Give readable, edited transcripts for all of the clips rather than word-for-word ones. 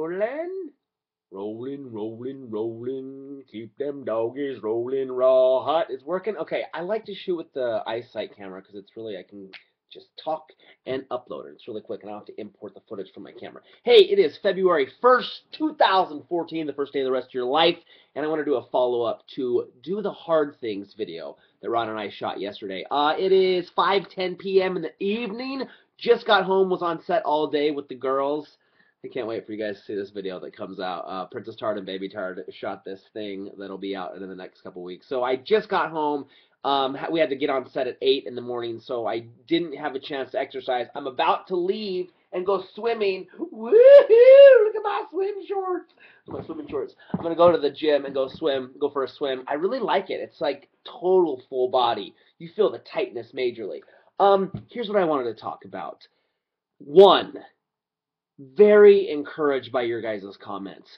rolling. Rolling, rolling, rolling. Keep them doggies rolling raw hot. It's working. Okay, I like to shoot with the eyesight camera because it's really, I can just talk and upload it. It's really quick, and I don't have to import the footage from my camera. Hey, it is February 1st, 2014, the first day of the rest of your life, and I want to do a follow-up to Do the Hard Things video that Ron and I shot yesterday. It is 5:10 p.m. in the evening. Just got home, was on set all day with the girls. I can't wait for you guys to see this video that comes out. Princess Tard and Baby Tard shot this thing that'll be out in the next couple weeks. So I just got home. We had to get on set at 8 in the morning, so I didn't have a chance to exercise. I'm about to leave and go swimming. Woohoo! Look at my swim shorts. My swimming shorts. I'm going to go to the gym and go for a swim. I really like it. It's like total full body. You feel the tightness majorly. Here's what I wanted to talk about. One, very encouraged by your guys' comments.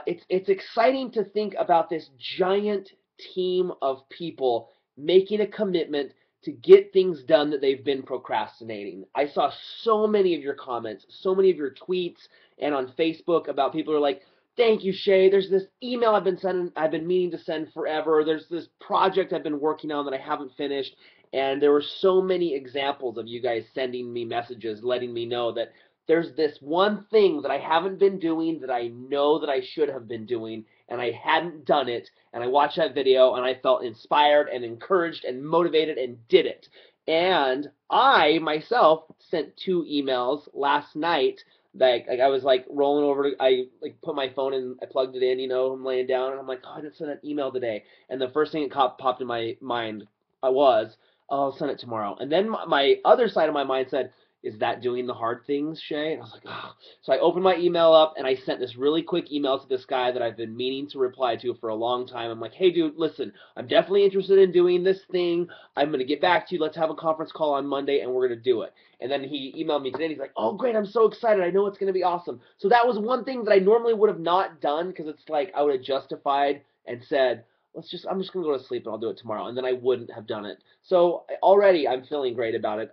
It's exciting to think about this giant team of people making a commitment to get things done that they've been procrastinating. I saw so many of your comments, so many of your tweets, and on Facebook about people who are like, thank you, Shay. There's this email I've been meaning to send forever. There's this project I've been working on that I haven't finished. And there were so many examples of you guys sending me messages, letting me know that there's this one thing that I haven't been doing that I know that I should have been doing, and I hadn't done it, and I watched that video, and I felt inspired and encouraged and motivated and did it. And I, myself, sent 2 emails last night. Like I was like rolling over, I like put my phone in, I plugged it in, you know, I'm laying down, and I'm like, oh, I didn't send an email today. And the first thing that popped in my mind was, oh, I'll send it tomorrow. And then my other side of my mind said, is that doing the hard things, Shay? And I was like, oh. So I opened my email up, and I sent this really quick email to this guy that I've been meaning to reply to for a long time. I'm like, hey, dude, listen, I'm definitely interested in doing this thing. I'm going to get back to you. Let's have a conference call on Monday, and we're going to do it. And then he emailed me today, and he's like, oh, great, I'm so excited. I know it's going to be awesome. So that was one thing that I normally would have not done, because it's like I would have justified and said, I'm just going to go to sleep, and I'll do it tomorrow. And then I wouldn't have done it. So already I'm feeling great about it.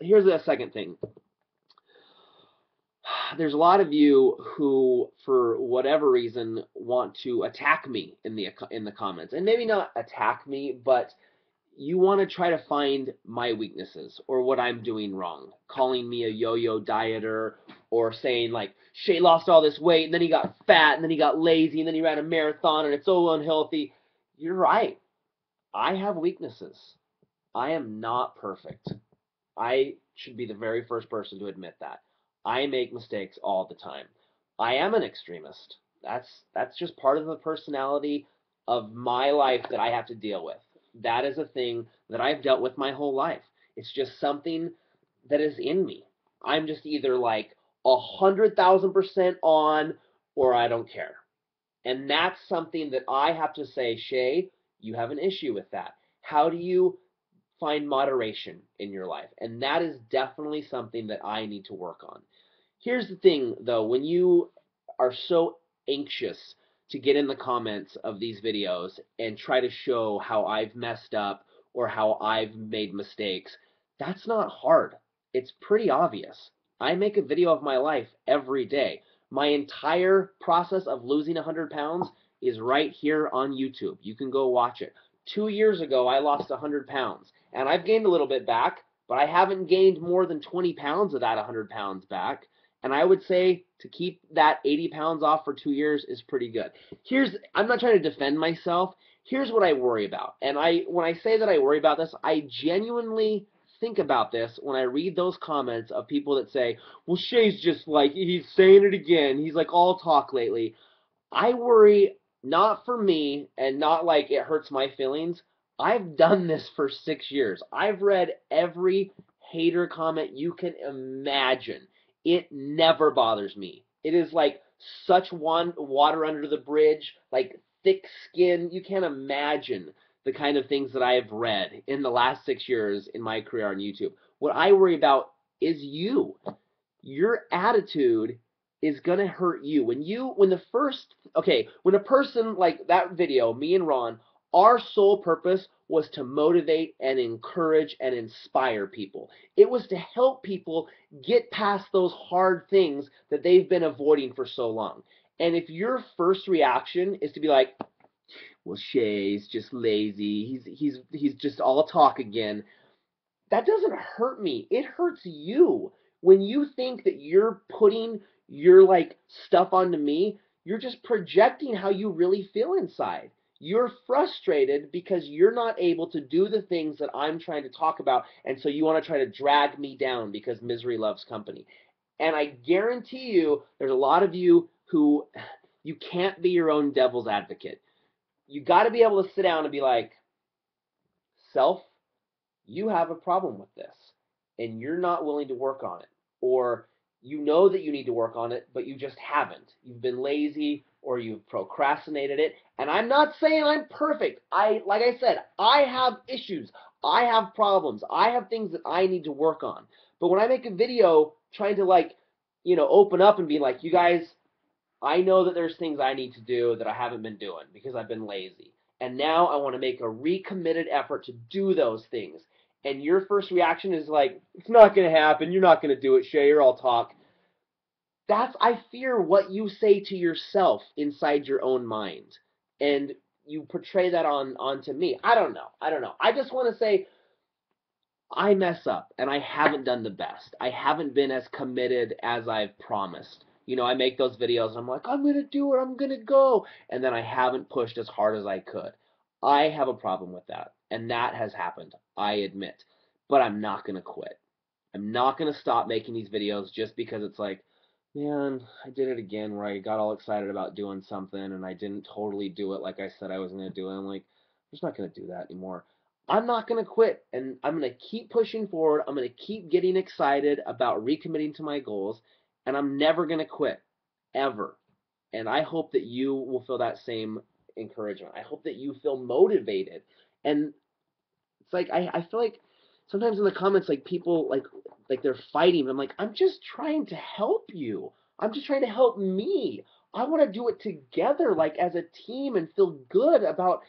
Here's the second thing. There's a lot of you who, for whatever reason, want to attack me in the comments, and maybe not attack me, but you want to try to find my weaknesses or what I'm doing wrong, calling me a yo-yo dieter, or saying like Shay lost all this weight and then he got fat and then he got lazy and then he ran a marathon and it's so unhealthy. You're right. I have weaknesses. I am not perfect. I should be the very first person to admit that. I make mistakes all the time. I am an extremist. That's just part of the personality of my life that I have to deal with. That is a thing that I've dealt with my whole life. It's just something that is in me. I'm just either like 100,000% on, or I don't care. And that's something that I have to say, Shay, you have an issue with that. How do you find moderation in your life? And that is definitely something that I need to work on. Here's the thing, though. When you are so anxious to get in the comments of these videos and try to show how I've messed up or how I've made mistakes, that's not hard. It's pretty obvious. I make a video of my life every day. My entire process of losing 100 pounds is right here on YouTube. You can go watch it. 2 years ago, I lost 100 pounds, and I've gained a little bit back, but I haven't gained more than 20 pounds of that 100 pounds back. And I would say to keep that 80 pounds off for 2 years is pretty good. I'm not trying to defend myself. Here's what I worry about. And when I say that I worry about this, I genuinely think about this when I read those comments of people that say, well, Shay's just like, he's saying it again. He's like all talk lately. I worry not for me and not like it hurts my feelings. I've done this for 6 years. I've read every hater comment you can imagine. It never bothers me. It is like such water under the bridge, like thick skin. You can't imagine the kind of things that I have read in the last 6 years in my career on YouTube. What I worry about is you. Your attitude is going to hurt you. When a person like that video, me and Ron, our sole purpose was to motivate and encourage and inspire people. It was to help people get past those hard things that they've been avoiding for so long. And if your first reaction is to be like, well, Shay's just lazy, he's just all talk again, that doesn't hurt me. It hurts you. When you think that you're putting your like stuff onto me, you're just projecting how you really feel inside. You're frustrated because you're not able to do the things that I'm trying to talk about, and so you want to try to drag me down because misery loves company. And I guarantee you, there's a lot of you who you can't be your own devil's advocate. You got to be able to sit down and be like, self, you have a problem with this and you're not willing to work on it, or you know that you need to work on it but you just haven't. You've been lazy or you've procrastinated it. And I'm not saying I'm perfect. Like I said, I have issues, I have problems, I have things that I need to work on. But when I make a video trying to like, open up and be like, you guys, I know that there's things I need to do that I haven't been doing because I've been lazy, and now I want to make a recommitted effort to do those things. And your first reaction is like, it's not going to happen. You're not going to do it, Shay. You're all talk. I fear what you say to yourself inside your own mind. And you portray that onto me. I don't know. I just want to say I mess up and I haven't done the best. I haven't been as committed as I've promised. I make those videos and I'm like, I'm going to do it. I'm going to go. And then I haven't pushed as hard as I could. I have a problem with that. And that has happened, I admit. But I'm not going to quit. I'm not going to stop making these videos just because it's like, man, I did it again where I got all excited about doing something and I didn't totally do it like I said I was going to do it. I'm like, I'm just not going to do that anymore. I'm not going to quit, and I'm going to keep pushing forward. I'm going to keep getting excited about recommitting to my goals, and I'm never going to quit, ever. And I hope that you will feel that same encouragement. I hope that you feel motivated. And it's like I feel like sometimes in the comments, like people like they're fighting. I'm like, I'm just trying to help you. I'm just trying to help me. I want to do it together, like as a team, and feel good about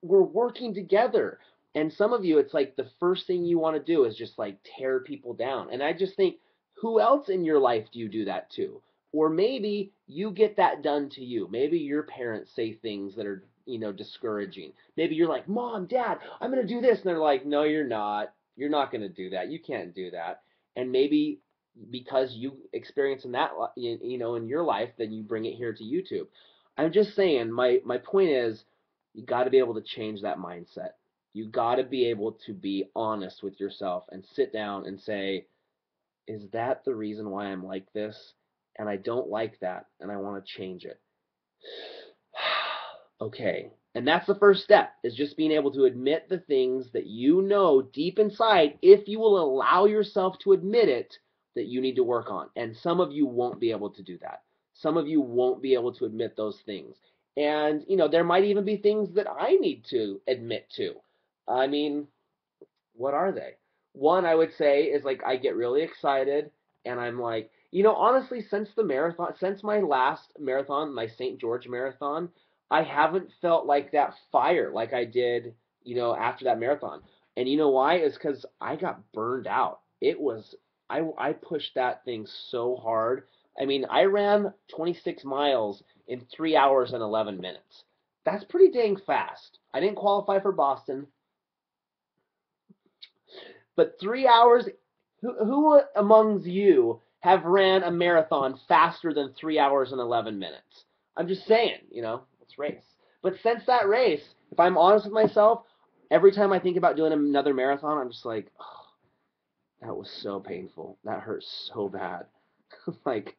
we're working together. And some of you, it's like the first thing you want to do is just like tear people down. And I just think, who else in your life do you do that to? Or maybe you get that done to you. Maybe your parents say things that are, discouraging. Maybe you're like, Mom, Dad, I'm going to do this. And they're like, no, you're not. You're not going to do that. You can't do that. And maybe because you experience in that, in your life, then you bring it here to YouTube. I'm just saying, my point is, you got to be able to change that mindset. You got to be able to be honest with yourself and sit down and say, is that the reason why I'm like this? And I don't like that, and I want to change it. Okay. And that's the first step, is just being able to admit the things that you know deep inside, if you will allow yourself to admit it, that you need to work on. And some of you won't be able to do that. Some of you won't be able to admit those things. And, there might even be things that I need to admit to. I mean, what are they? One, I would say, is like I get really excited and I'm like, honestly, since my last marathon, my St. George marathon, I haven't felt like that fire like I did, after that marathon. And you know why? It's because I got burned out. I pushed that thing so hard. I mean, I ran 26 miles in 3 hours and 11 minutes. That's pretty dang fast. I didn't qualify for Boston. But 3 hours, who amongst you have ran a marathon faster than 3 hours and 11 minutes? I'm just saying, let's race. But since that race, if I'm honest with myself, every time I think about doing another marathon, I'm just like, oh, that was so painful. That hurt so bad. Like,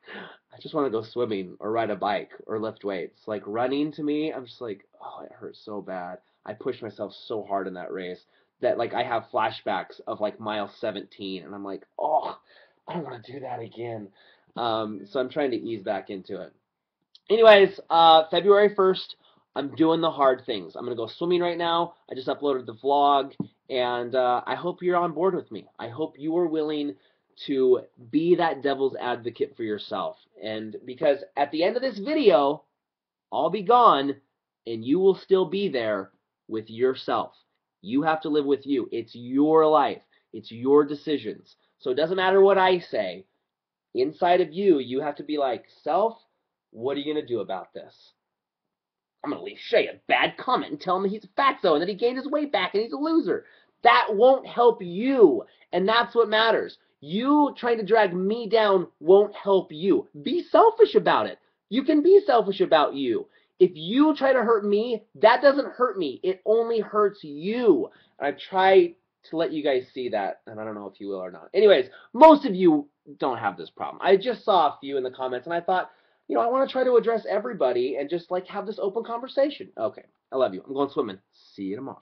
I just want to go swimming or ride a bike or lift weights. Like, running to me, I'm just like, oh, it hurts so bad. I pushed myself so hard in that race that, like, I have flashbacks of, like, mile 17, and I'm like, oh, I don't want to do that again. So I'm trying to ease back into it. Anyways, February 1st, I'm doing the hard things. I'm going to go swimming right now. I just uploaded the vlog, and I hope you're on board with me. I hope you are willing to be that devil's advocate for yourself. And because at the end of this video, I'll be gone, and you will still be there with yourself. You have to live with you. It's your life. It's your decisions. So it doesn't matter what I say. Inside of you, you have to be like, self, what are you going to do about this? I'm going to leave Shay a bad comment and tell him he's a fatso and that he gained his weight back and he's a loser. That won't help you. And that's what matters. You trying to drag me down won't help you. Be selfish about it. You can be selfish about you. If you try to hurt me, that doesn't hurt me. It only hurts you. And I try to let you guys see that, and I don't know if you will or not. Anyways, most of you don't have this problem. I just saw a few in the comments, and I thought, you know, I want to try to address everybody and just like have this open conversation. Okay, I love you. I'm going swimming. See you tomorrow.